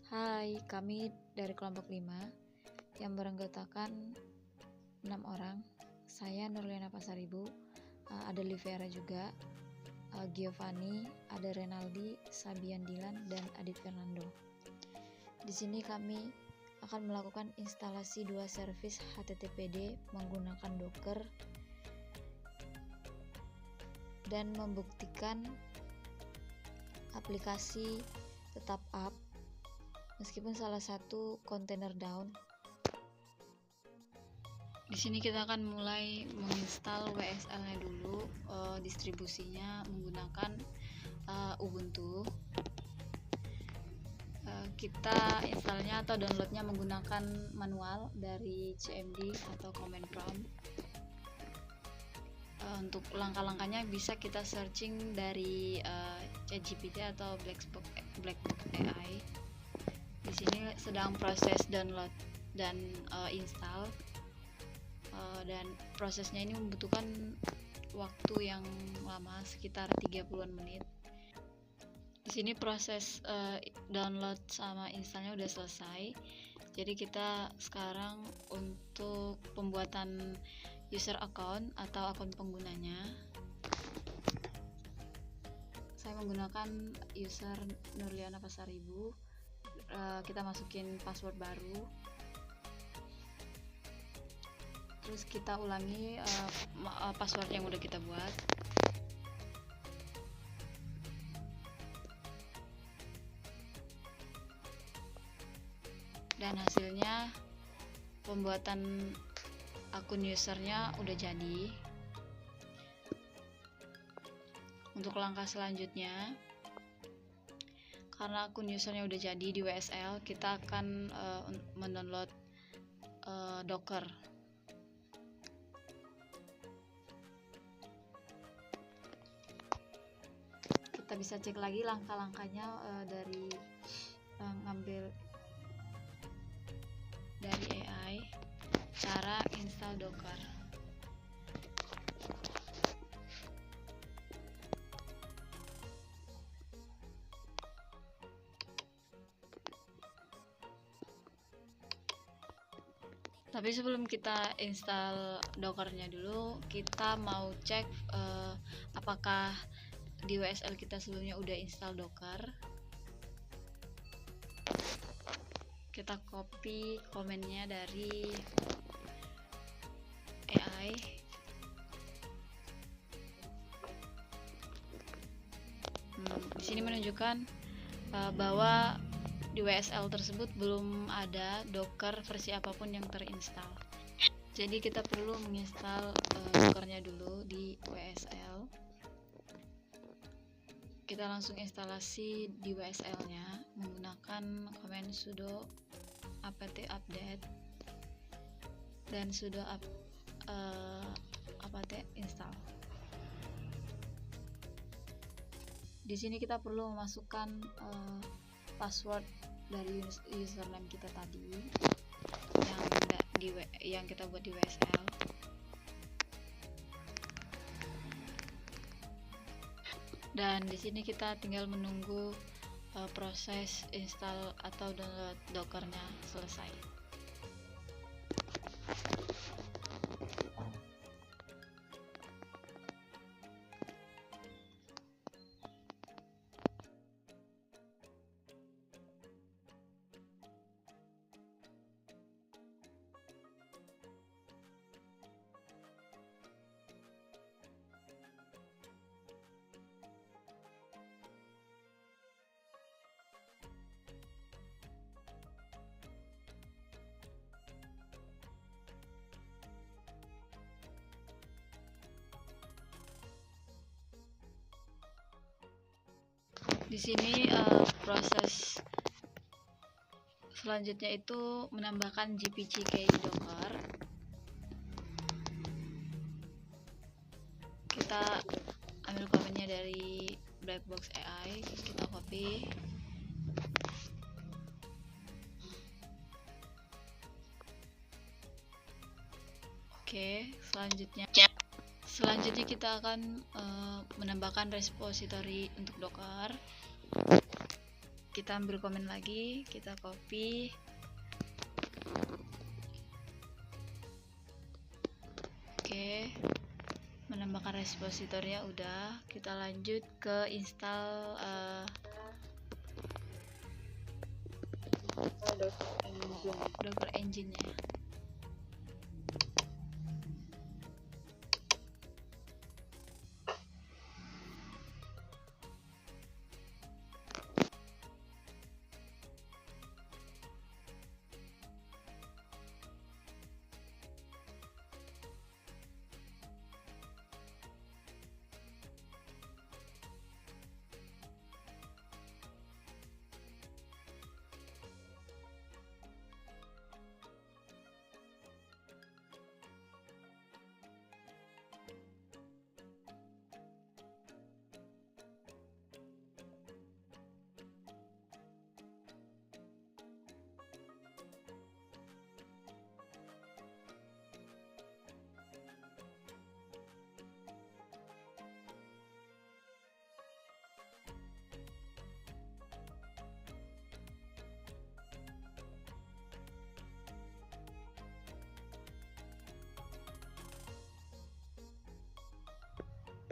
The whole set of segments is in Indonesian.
Hai, kami dari kelompok 5 yang beranggotakan 6 orang. Saya Nurliana Pasaribu, ada Livera juga, Giovanni, ada Renaldi, Sabian Dilan, dan Adit Fernando. Di sini kami akan melakukan instalasi 2 servis HTTPD menggunakan Docker dan membuktikan aplikasi tetap up meskipun salah satu kontainer down. Di sini kita akan mulai menginstal WSL-nya dulu, distribusinya menggunakan Ubuntu. Kita installnya atau downloadnya menggunakan manual dari CMD atau command prompt. Untuk langkah-langkahnya bisa kita searching dari ChatGPT atau Blackbox AI. Di sini sedang proses download dan install, dan prosesnya ini membutuhkan waktu yang lama, sekitar 30-an menit. Di sini proses download sama installnya udah selesai. Jadi kita sekarang untuk pembuatan user account atau akun penggunanya, saya menggunakan user Nurliana Pasaribu. Kita masukin password baru, terus kita ulangi password yang udah kita buat. Dan hasilnya pembuatan akun usernya udah jadi. Untuk langkah selanjutnya, karena akun usernya udah jadi di WSL, kita akan mendownload Docker. Kita bisa cek lagi langkah-langkahnya dari ngambil dari AI, cara install Docker. Tapi sebelum kita install Dockernya dulu, kita mau cek apakah di WSL kita sebelumnya udah install Docker. Kita copy komennya dari AI. Di sini menunjukkan bahwa di WSL tersebut belum ada Docker versi apapun yang terinstall. Jadi kita perlu menginstal Dockernya dulu di WSL. Kita langsung instalasi di WSL-nya menggunakan command sudo apt update dan sudo apt install. Di sini kita perlu memasukkan password dari username kita tadi yang kita buat di WSL. Dan di sini kita tinggal menunggu proses install atau download Dockernya selesai. Di sini proses selanjutnya itu menambahkan GPG Docker. Kita ambil komennya dari Blackbox AI, kita copy. Oke, selanjutnya kita akan menambahkan repository untuk Docker. kita ambil komen lagi, kita copy. Oke, menambahkan repositornya udah, kita lanjut ke install Docker Engine-nya.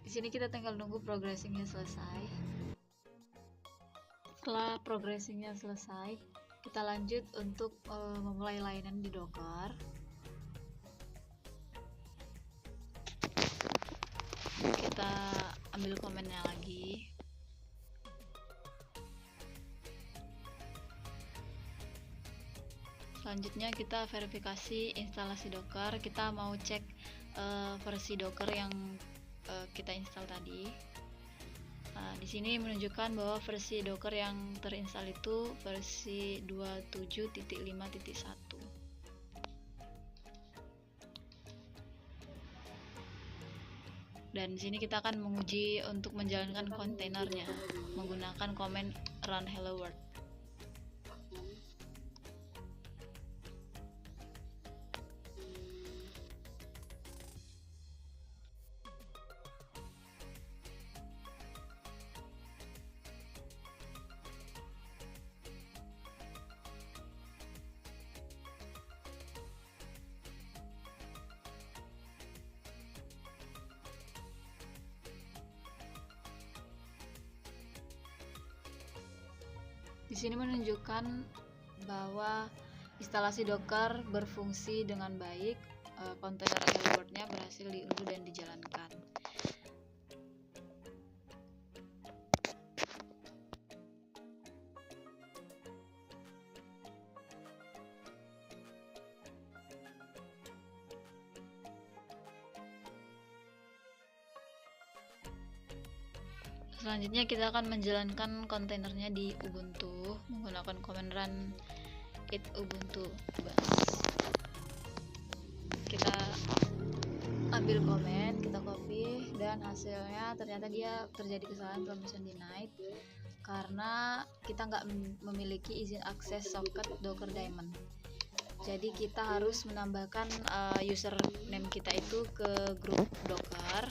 Di sini kita tinggal nunggu progressingnya selesai. Setelah progressingnya selesai, kita lanjut untuk memulai layanan di Docker. Kita ambil komennya lagi. Selanjutnya kita verifikasi instalasi Docker. Kita mau cek versi Docker yang kita install tadi. Di sini menunjukkan bahwa versi Docker yang terinstall itu versi 27.5.1. Dan di sini kita akan menguji untuk menjalankan kontainernya menggunakan command run hello world. Di sini menunjukkan bahwa instalasi Docker berfungsi dengan baik, kontainer hello-world-nya berhasil diunduh dan dijalankan. Selanjutnya kita akan menjalankan kontainernya di Ubuntu menggunakan command run it ubuntu bus. Kita ambil komen, kita copy, dan hasilnya ternyata dia terjadi kesalahan permission denied karena kita nggak memiliki izin akses socket Docker Daemon. Jadi kita harus menambahkan username kita itu ke grup Docker,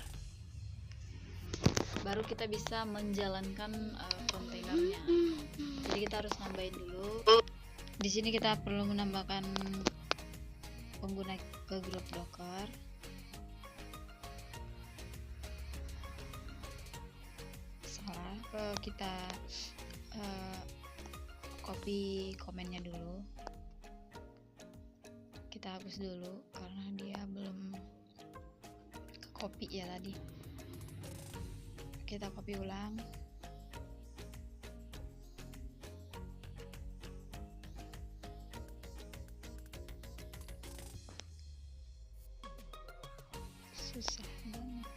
baru kita bisa menjalankan kontainernya. Jadi kita harus nambahin dulu. Di sini kita perlu menambahkan pengguna ke grup Docker. Salah, kita copy komennya dulu. Kita hapus dulu karena dia belum ke copy ya tadi. Kita copy ulang. Susah banget.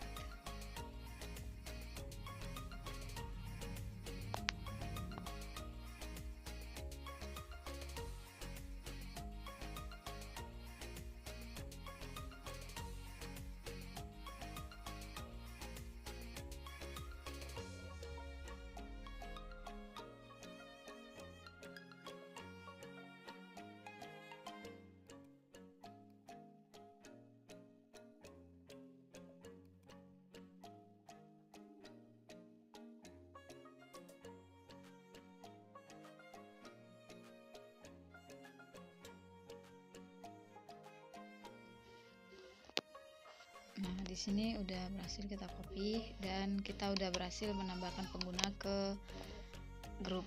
Nah, di sini udah berhasil kita copy dan kita udah berhasil menambahkan pengguna ke grup.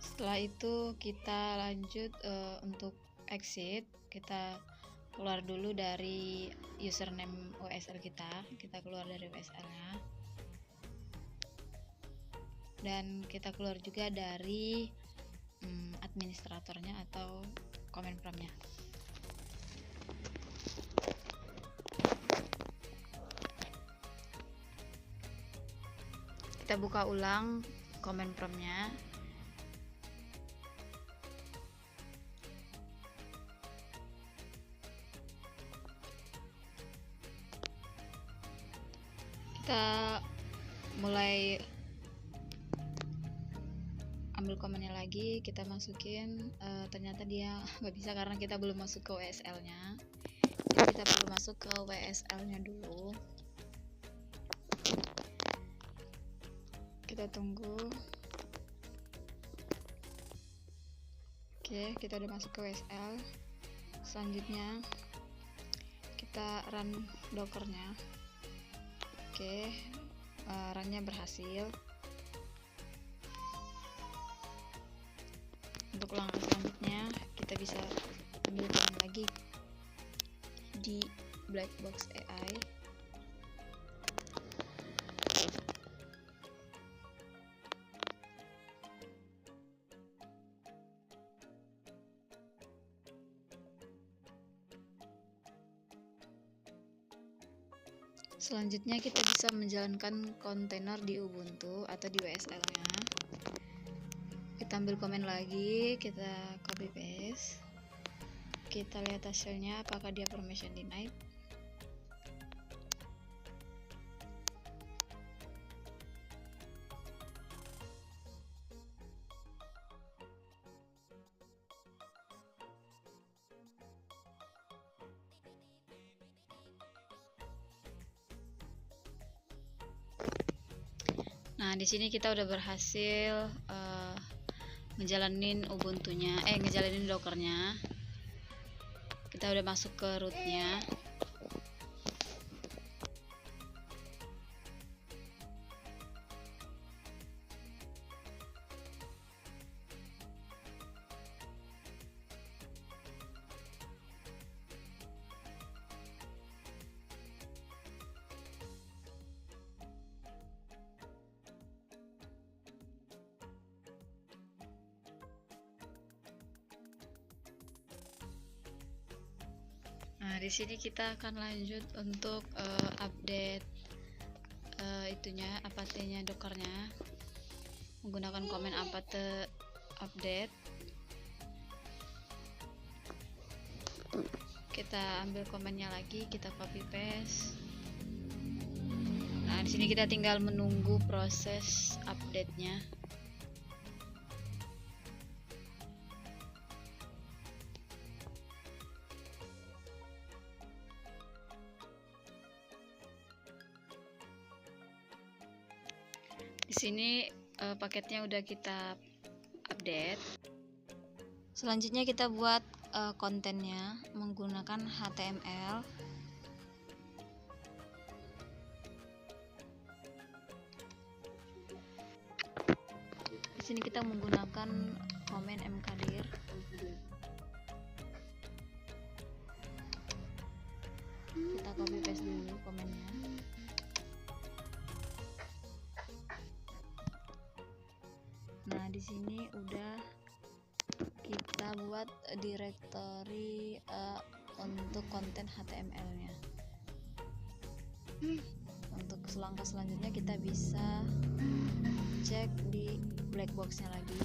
Setelah itu kita lanjut untuk exit. Kita keluar dulu dari username WSL kita keluar dari WSL-nya. Dan kita keluar juga dari administratornya atau comment prompt-nya. Kita buka ulang comment prompt-nya. Kita mulai ambil komennya lagi, kita masukin. Ternyata dia nggak bisa karena kita belum masuk ke WSL-nya. Jadi kita perlu masuk ke WSL-nya dulu. Kita tunggu. Oke, kita udah masuk ke WSL. Selanjutnya kita run dockernya. Oke, runnya berhasil. Untuk langkah selanjutnya kita bisa ambil command lagi di Blackbox AI. Selanjutnya kita bisa menjalankan kontainer di Ubuntu atau di WSL-nya. Kita ambil komen lagi, kita copy paste. Kita lihat hasilnya apakah dia permission denied. Nah, di sini kita udah berhasil ngejalanin ngejalanin dockernya. Kita udah masuk ke rootnya. Nah, di sini kita akan lanjut untuk update apt-nya dockernya menggunakan komen apt update. Kita ambil komennya lagi, kita copy paste. Nah, di sini kita tinggal menunggu proses update-nya. Di sini paketnya udah kita update. Selanjutnya kita buat kontennya menggunakan HTML. Di sini kita menggunakan komen mkdir. Kita copy paste dulu komennya. Nah, di sini udah kita buat directory untuk konten HTML-nya. Untuk langkah selanjutnya kita bisa cek di black box-nya lagi.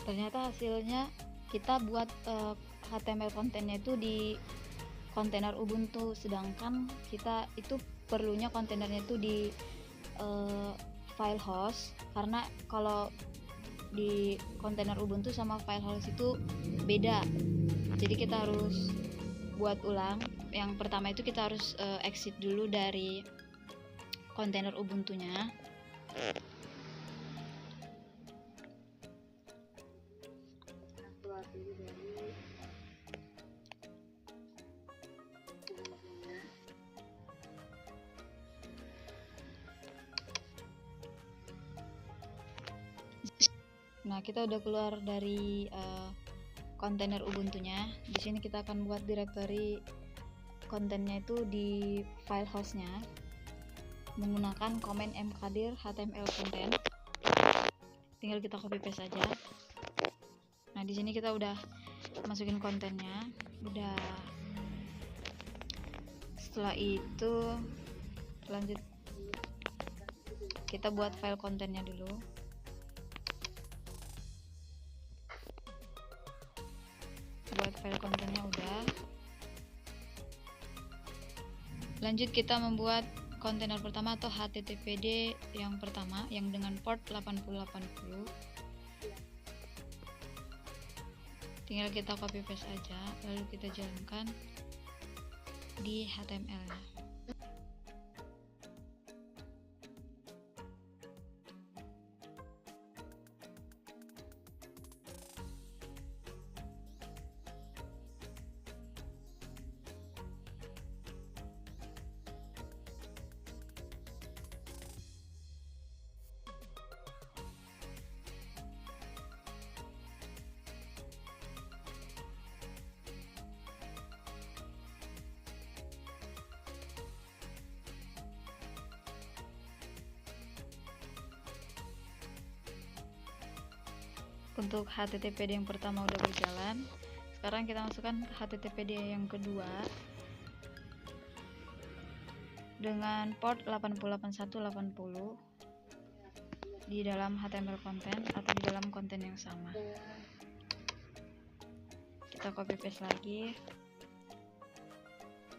Ternyata hasilnya kita buat HTML kontennya itu di kontainer Ubuntu, sedangkan kita itu perlunya kontainernya itu di file host, karena kalau di kontainer Ubuntu sama file host itu beda. Jadi kita harus buat ulang. Yang pertama itu kita harus exit dulu dari kontainer Ubuntunya. Nah, kita udah keluar dari kontainer Ubuntunya. Di sini kita akan buat directory kontennya itu di file hostnya menggunakan command mkdir html content. Tinggal kita copy paste saja. Nah, di sini kita udah masukin kontennya. Udah. Setelah itu lanjut kita buat file kontennya dulu. Buat file kontennya udah. Lanjut kita membuat kontainer pertama atau HTTPD yang pertama yang dengan port 8080. Tinggal kita copy paste aja, lalu kita jalankan di HTML-nya. Untuk HTTPD yang pertama udah berjalan. Sekarang kita masukkan HTTPD yang kedua dengan port 808180 di dalam HTML konten atau di dalam konten yang sama. Kita copy paste lagi.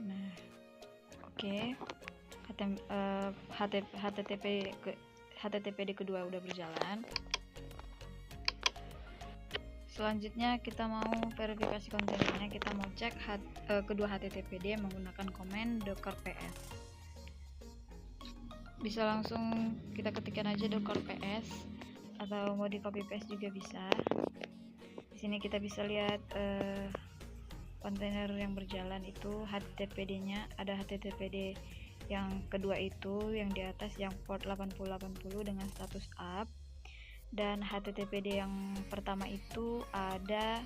Nah, oke. HTTPD kedua udah berjalan. Selanjutnya kita mau verifikasi kontennya. Kita mau cek kedua HTTPD menggunakan command docker ps. Bisa langsung kita ketikkan aja docker ps atau mau di copy paste juga bisa. Di sini kita bisa lihat kontainer yang berjalan itu HTTPD-nya. Ada HTTPD yang kedua itu yang di atas yang port 8080 dengan status up. Dan HTTPD yang pertama itu ada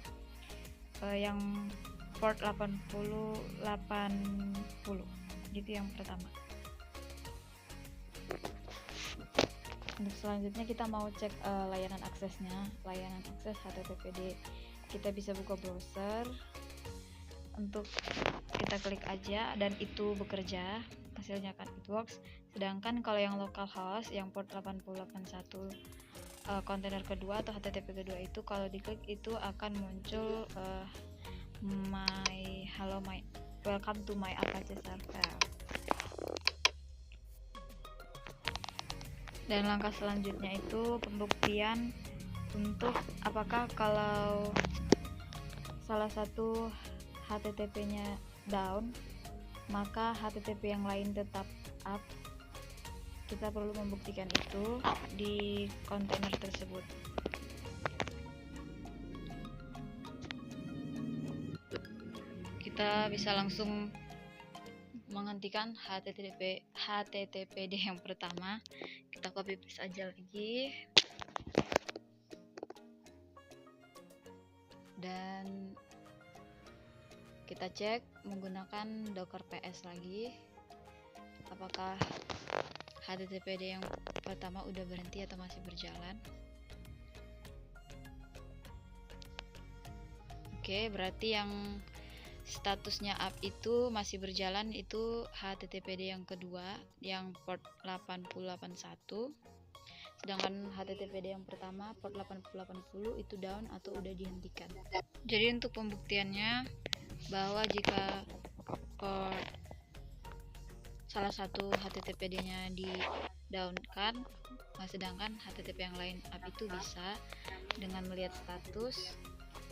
yang port 8080 gitu yang pertama. Untuk selanjutnya kita mau cek layanan aksesnya. Layanan akses HTTPD, kita bisa buka browser. Untuk kita klik aja dan itu bekerja, hasilnya kan it works. Sedangkan kalau yang localhost yang port 8081 kontainer kedua atau HTTP kedua itu kalau diklik itu akan muncul welcome to my Apache server. Dan langkah selanjutnya itu pembuktian untuk apakah kalau salah satu HTTP-nya down, maka HTTP yang lain tetap up. Kita perlu membuktikan itu di kontainer tersebut. Kita bisa langsung menghentikan HTTPD yang pertama. Kita copy paste aja lagi. Dan kita cek menggunakan docker ps lagi. Apakah HTTPD yang pertama udah berhenti atau masih berjalan. Oke, berarti yang statusnya up itu masih berjalan itu HTTPD yang kedua yang port 8081. sedangkan HTTPD yang pertama port 8080 itu down atau udah dihentikan. Jadi untuk pembuktiannya bahwa jika port salah satu HTTPD-nya di down-kan, sedangkan HTTP yang lain up itu bisa dengan melihat status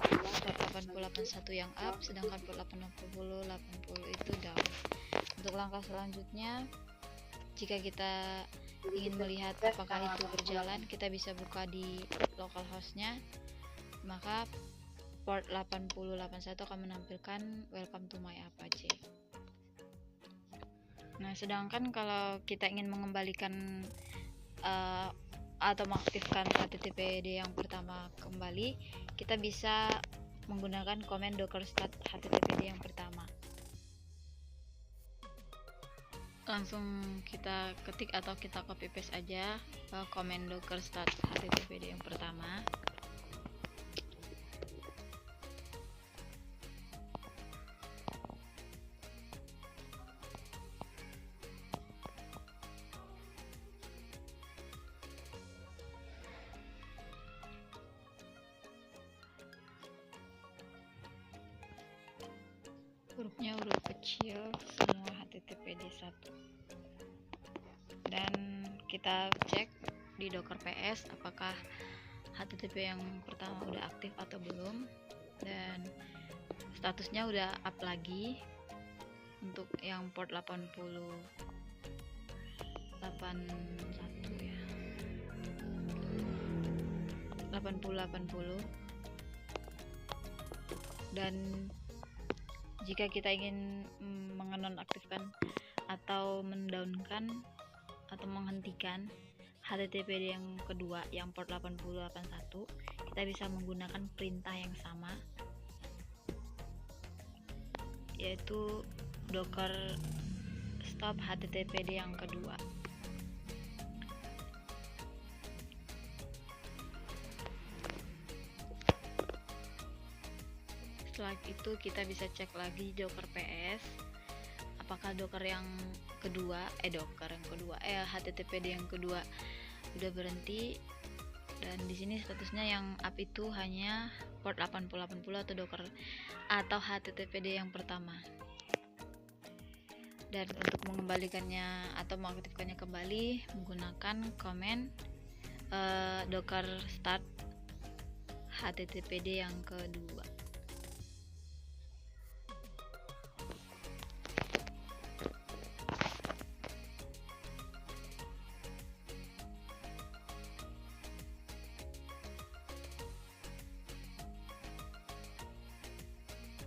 port 8081 yang up sedangkan port 8080 itu down. Untuk langkah selanjutnya, jika kita ingin melihat apakah itu berjalan, kita bisa buka di localhost-nya, maka port 8081 akan menampilkan welcome to my Apache. Nah, sedangkan kalau kita ingin mengembalikan atau mengaktifkan HTTPD yang pertama kembali, kita bisa menggunakan command docker start HTTPD yang pertama. Langsung kita ketik atau kita copy paste aja command docker start HTTPD yang pertama. Hurufnya huruf kecil semua HTTPD 1, dan kita cek di docker ps apakah HTTP yang pertama udah aktif atau belum, dan statusnya udah up lagi untuk yang port 8081 ya, 8080. Dan jika kita ingin menonaktifkan atau mendownkan atau menghentikan HTTPD yang kedua yang port 8081, kita bisa menggunakan perintah yang sama, yaitu docker stop HTTPD yang kedua. Setelah itu kita bisa cek lagi docker ps apakah docker yang kedua HTTPD yang kedua udah berhenti, dan di sini statusnya yang up itu hanya port 8080 atau docker atau HTTPD yang pertama. Dan untuk mengembalikannya atau mengaktifkannya kembali menggunakan command docker start HTTPD yang kedua.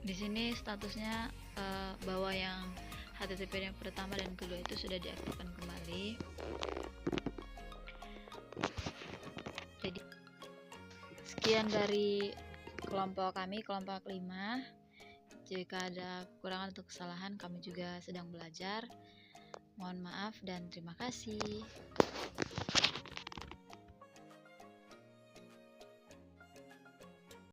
Di sini statusnya bahwa yang HTTP yang pertama dan kedua itu sudah diaktifkan kembali. Jadi sekian dari kelompok kami, kelompok 5. Jika ada kekurangan atau kesalahan, kami juga sedang belajar. Mohon maaf dan terima kasih.